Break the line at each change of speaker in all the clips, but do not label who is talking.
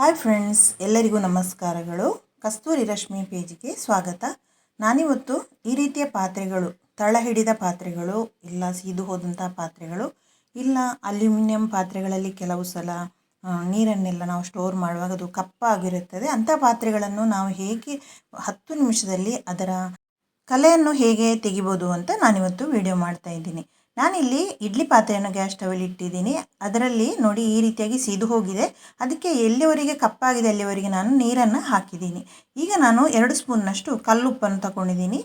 Hi friends, ಎಲ್ಲರಿಗೂ ನಮಸ್ಕಾರಗಳು. ಕಸ್ತೂರಿ ರಶ್ಮಿ ಪೇಜಿಗೆ ಸ್ವಾಗತ. ನಾನಿವತ್ತು ಈ ರೀತಿಯ ಪಾತ್ರೆಗಳು, ತಳ ಹಿಡಿದ ಪಾತ್ರೆಗಳು, ಇಲ್ಲ ಸೀದು ಹೋದಂಥ ಪಾತ್ರೆಗಳು, ಇಲ್ಲ ಅಲ್ಯೂಮಿನಿಯಂ ಪಾತ್ರೆಗಳಲ್ಲಿ ಕೆಲವು ಸಲ ನೀರನ್ನೆಲ್ಲ ನಾವು ಸ್ಟೋರ್ ಮಾಡುವಾಗ ಅದು ಕಪ್ಪಾಗಿರುತ್ತದೆ. ಅಂಥ ಪಾತ್ರೆಗಳನ್ನು ನಾವು ಹೇಗೆ 10 ನಿಮಿಷದಲ್ಲಿ ಅದರ ಕಲೆಯನ್ನು ಹೇಗೆ ತೆಗಿಬೋದು ಅಂತ ನಾನಿವತ್ತು ವಿಡಿಯೋ ಮಾಡ್ತಾ ಇದ್ದೀನಿ. ನಾನಿಲ್ಲಿ ಇಡ್ಲಿ ಪಾತ್ರೆಯನ್ನು ಗ್ಯಾಸ್ ಸ್ಟವಲ್ಲಿ ಇಟ್ಟಿದ್ದೀನಿ. ಅದರಲ್ಲಿ ನೋಡಿ ಈ ರೀತಿಯಾಗಿ ಸೀದು ಹೋಗಿದೆ. ಅದಕ್ಕೆ ಎಲ್ಲಿವರೆಗೆ ಕಪ್ಪಾಗಿದೆ ಅಲ್ಲಿವರೆಗೆ ನಾನು ನೀರನ್ನು ಹಾಕಿದ್ದೀನಿ. ಈಗ ನಾನು 2 ಸ್ಪೂನ್ನಷ್ಟು ಕಲ್ಲುಪ್ಪನ್ನು ತಗೊಂಡಿದ್ದೀನಿ.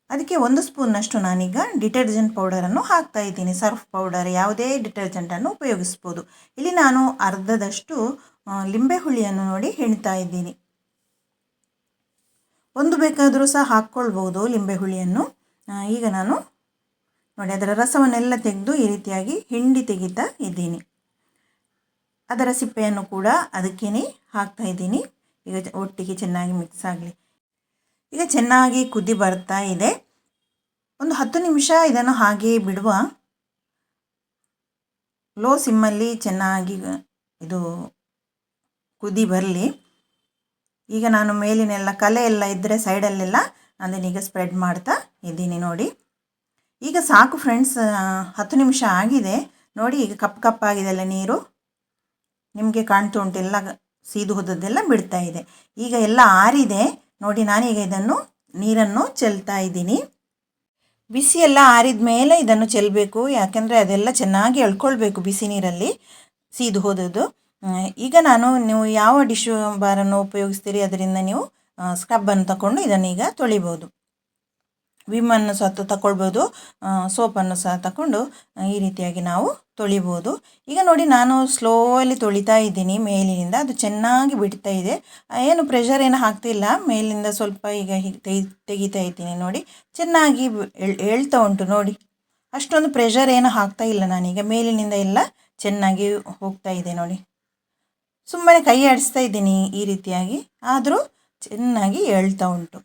ಅದಕ್ಕೆ 1 ಸ್ಪೂನ್ನಷ್ಟು ನಾನೀಗ ಡಿಟರ್ಜೆಂಟ್ ಪೌಡರನ್ನು ಹಾಕ್ತಾ ಇದ್ದೀನಿ. ಸರ್ಫ್ ಪೌಡರ್, ಯಾವುದೇ ಡಿಟರ್ಜೆಂಟನ್ನು ಉಪಯೋಗಿಸ್ಬೋದು. ಇಲ್ಲಿ ನಾನು ಅರ್ಧದಷ್ಟು ಲಿಂಬೆ ಹುಳಿಯನ್ನು ನೋಡಿ ಹೆಣ್ತಾ ಇದ್ದೀನಿ. ಒಂದು ಬೇಕಾದರೂ ಸಹ ಹಾಕ್ಕೊಳ್ಬೋದು ಲಿಂಬೆ ಹುಳಿಯನ್ನು. ಈಗ ನಾನು ನೋಡಿ ಅದರ ರಸವನ್ನೆಲ್ಲ ತೆಗೆದು ಈ ರೀತಿಯಾಗಿ ಹಿಂಡಿ ತೆಗಿತಾ ಇದ್ದೀನಿ. ಅದರ ಸಿಪ್ಪೆಯನ್ನು ಕೂಡ ಅದಕ್ಕೇ ಹಾಕ್ತಾ ಇದ್ದೀನಿ. ಈಗ ಒಟ್ಟಿಗೆ ಚೆನ್ನಾಗಿ ಮಿಕ್ಸ್ ಆಗಲಿ. ಈಗ ಚೆನ್ನಾಗಿ ಕುದಿ ಬರ್ತಾ ಇದೆ. ಒಂದು 10 ನಿಮಿಷ ಇದನ್ನು ಹಾಗೆ ಬಿಡುವ. ಲೋ ಸಿಮ್ಮಲ್ಲಿ ಚೆನ್ನಾಗಿ ಇದು ಕುದಿ ಬರಲಿ. ಈಗ ನಾನು ಮೇಲಿನೆಲ್ಲ ಕಲೆ ಎಲ್ಲ ಇದ್ದರೆ ಸೈಡಲ್ಲೆಲ್ಲ ಅದನ್ನೀಗ ಸ್ಪ್ರೆಡ್ ಮಾಡ್ತಾ ಇದ್ದೀನಿ. ನೋಡಿ ಈಗ ಸಾಕು ಫ್ರೆಂಡ್ಸ್, 10 ನಿಮಿಷ ಆಗಿದೆ. ನೋಡಿ ಈಗ ಕಪ್ಪಾಗಿದೆಲ್ಲ ನೀರು ನಿಮಗೆ ಕಾಣ್ತಾ ಉಂಟು. ಎಲ್ಲ ಸೀದು ಹೋದದ್ದೆಲ್ಲ ಬಿಡ್ತಾ ಇದೆ. ಈಗ ಎಲ್ಲ ಆರಿದೆ. ನೋಡಿ ನಾನೀಗ ಇದನ್ನು ನೀರನ್ನು ಚೆಲ್ತಾ ಇದ್ದೀನಿ. ಬಿಸಿ ಎಲ್ಲ ಆರಿದ ಮೇಲೆ ಇದನ್ನು ಚೆಲ್ಲಬೇಕು, ಯಾಕೆಂದರೆ ಅದೆಲ್ಲ ಚೆನ್ನಾಗಿ ಎಳ್ಕೊಳ್ಬೇಕು ಬಿಸಿ ನೀರಲ್ಲಿ ಸೀದು ಹೋದದ್ದು. ಈಗ ನೀವು ಯಾವ ಡಿಶ್ ಬಾರನ್ನು ಉಪಯೋಗಿಸ್ತೀರಿ ಅದರಿಂದ ನೀವು ಸ್ಕ್ರಬ್ಬನ್ನು ತಗೊಂಡು ಇದನ್ನೀಗ ತೊಳಿಬೋದು. ವಿಮನ್ನು ಸಹ ತಗೊಳ್ಬೋದು, ಸೋಪನ್ನು ಸಹ ತಗೊಂಡು ಈ ರೀತಿಯಾಗಿ ನಾವು ತೊಳಿಬೋದು. ಈಗ ನೋಡಿ ನಾನು ಸ್ಲೋಲಿ ತೊಳಿತಾ ಇದ್ದೀನಿ ಮೇಲಿನಿಂದ. ಅದು ಚೆನ್ನಾಗಿ ಬಿಡ್ತಾ ಇದೆ. ಏನು ಪ್ರೆಷರ್ ಏನು ಹಾಕ್ತಿಲ್ಲ, ಮೇಲಿಂದ ಸ್ವಲ್ಪ ಈಗ ಹೀಗೆ ತೆಗಿತಾ ಇದ್ದೀನಿ. ನೋಡಿ ಚೆನ್ನಾಗಿ ಹೇಳ್ತಾ ಉಂಟು. ನೋಡಿ ಅಷ್ಟೊಂದು ಪ್ರೆಷರ್ ಏನು ಹಾಕ್ತಾ ಇಲ್ಲ ನಾನೀಗ. ಮೇಲಿನಿಂದ ಎಲ್ಲ ಚೆನ್ನಾಗಿ ಹೋಗ್ತಾ ಇದೆ. ನೋಡಿ ಸುಮ್ಮನೆ ಕೈ ಆಡಿಸ್ತಾ ಇದ್ದೀನಿ ಈ ರೀತಿಯಾಗಿ, ಆದರೂ ಚೆನ್ನಾಗಿ ಹೇಳ್ತಾ ಉಂಟು.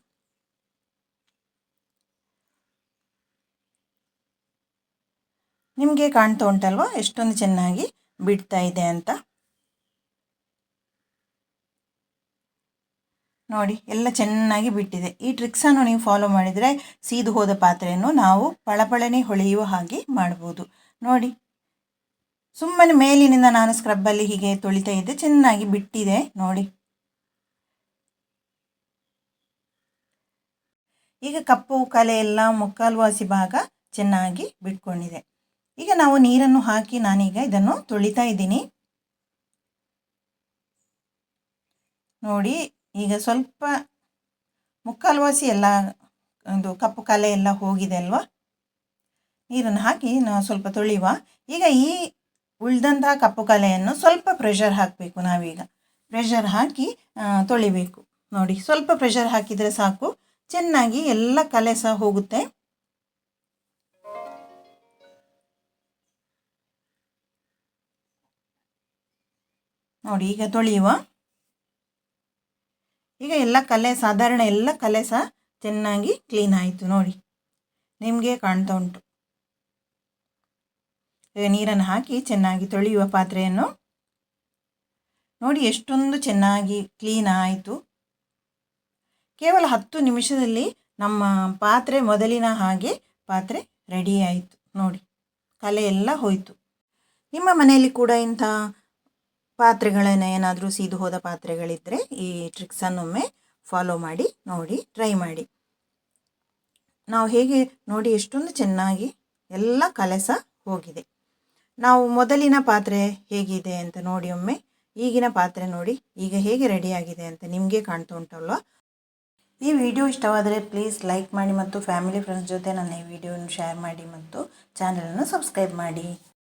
ನಿಮಗೆ ಕಾಣ್ತಾ ಉಂಟಲ್ವ ಎಷ್ಟೊಂದು ಚೆನ್ನಾಗಿ ಬಿಡ್ತಾ ಇದೆ ಅಂತ. ನೋಡಿ ಎಲ್ಲ ಚೆನ್ನಾಗಿ ಬಿಟ್ಟಿದೆ. ಈ ಟ್ರಿಕ್ಸನ್ನು ನೀವು ಫಾಲೋ ಮಾಡಿದರೆ ಸೀದು ಹೋದ ಪಾತ್ರೆಯನ್ನು ನಾವು ಪಳಪಳನೆ ಹೊಳೆಯುವ ಹಾಗೆ ಮಾಡ್ಬೋದು. ನೋಡಿ ಸುಮ್ಮನೆ ಮೇಲಿನಿಂದ ನಾನು ಸ್ಕ್ರಬ್ಬಲ್ಲಿ ಹೀಗೆ ತೊಳಿತಾ ಇದ್ದೆ, ಚೆನ್ನಾಗಿ ಬಿಟ್ಟಿದೆ. ನೋಡಿ ಈಗ ಕಪ್ಪು ಕಲೆ ಎಲ್ಲ ಮುಕ್ಕಾಲ್ವಾಸಿ ಭಾಗ ಚೆನ್ನಾಗಿ ಬಿಟ್ಕೊಂಡಿದೆ. ಈಗ ನಾವು ನೀರನ್ನು ಹಾಕಿ ನಾನೀಗ ಇದನ್ನು ತೊಳಿತಾ ಇದ್ದೀನಿ. ನೋಡಿ ಈಗ ಸ್ವಲ್ಪ ಮುಕ್ಕಾಲ್ವಾಸಿ ಎಲ್ಲ ಒಂದು ಕಪ್ಪು ಕಲೆ ಎಲ್ಲ ಹೋಗಿದೆ ಅಲ್ವಾ. ನೀರನ್ನು ಹಾಕಿ ನಾವು ಸ್ವಲ್ಪ ತೊಳೆಯುವ. ಈಗ ಈ ಉಳಿದಂತಹ ಕಪ್ಪು ಕಲೆಯನ್ನು ಸ್ವಲ್ಪ ಪ್ರೆಷರ್ ಹಾಕಬೇಕು. ನಾವೀಗ ಪ್ರೆಷರ್ ಹಾಕಿ ತೊಳಿಬೇಕು. ನೋಡಿ ಸ್ವಲ್ಪ ಪ್ರೆಷರ್ ಹಾಕಿದರೆ ಸಾಕು, ಚೆನ್ನಾಗಿ ಎಲ್ಲ ಕಲೆ ಸಹ ಹೋಗುತ್ತೆ. ನೋಡಿ ಈಗ ತೊಳೆಯುವ. ಈಗ ಎಲ್ಲ ಕಲೆ ಸಾಧಾರಣ ಎಲ್ಲ ಕಲೆ ಸಹ ಚೆನ್ನಾಗಿ ಕ್ಲೀನ್ ಆಯಿತು. ನೋಡಿ ನಿಮಗೆ ಕಾಣ್ತಾ ಉಂಟು. ಈಗ ನೀರನ್ನು ಹಾಕಿ ಚೆನ್ನಾಗಿ ತೊಳೆಯುವ ಪಾತ್ರೆಯನ್ನು. ನೋಡಿ ಎಷ್ಟೊಂದು ಚೆನ್ನಾಗಿ ಕ್ಲೀನ್ ಆಯಿತು. ಕೇವಲ 10 ನಿಮಿಷದಲ್ಲಿ ನಮ್ಮ ಪಾತ್ರೆ ಮೊದಲಿನ ಹಾಗೆ ಪಾತ್ರೆ ರೆಡಿ ಆಯಿತು. ನೋಡಿ ಕಲೆ ಎಲ್ಲ ಹೋಯಿತು. ನಿಮ್ಮ ಮನೆಯಲ್ಲಿ ಕೂಡ ಇಂಥ ಪಾತ್ರೆಗಳನ್ನು ಏನಾದರೂ ಸೀದು ಹೋದ ಪಾತ್ರೆಗಳಿದ್ದರೆ ಈ ಟ್ರಿಕ್ಸನ್ನೊಮ್ಮೆ ಫಾಲೋ ಮಾಡಿ ನೋಡಿ, ಟ್ರೈ ಮಾಡಿ. ನಾವು ಹೇಗೆ ನೋಡಿ ಎಷ್ಟೊಂದು ಚೆನ್ನಾಗಿ ಎಲ್ಲ ಕಲೆ ಸಹ ಹೋಗಿದೆ. ನಾವು ಮೊದಲಿನ ಪಾತ್ರೆ ಹೇಗಿದೆ ಅಂತ ನೋಡಿ ಒಮ್ಮೆ, ಈಗಿನ ಪಾತ್ರೆ ನೋಡಿ ಈಗ ಹೇಗೆ ರೆಡಿಯಾಗಿದೆ ಅಂತ ನಿಮಗೆ ಕಾಣ್ತಾ ಉಂಟಲ್ವ. ಈ ವಿಡಿಯೋ ಇಷ್ಟವಾದರೆ ಪ್ಲೀಸ್ ಲೈಕ್ ಮಾಡಿ ಮತ್ತು ಫ್ಯಾಮಿಲಿ ಫ್ರೆಂಡ್ಸ್ ಜೊತೆ ನನ್ನ ಈ ವಿಡಿಯೋನ ಶೇರ್ ಮಾಡಿ ಮತ್ತು ಚಾನಲನ್ನು ಸಬ್ಸ್ಕ್ರೈಬ್ ಮಾಡಿ.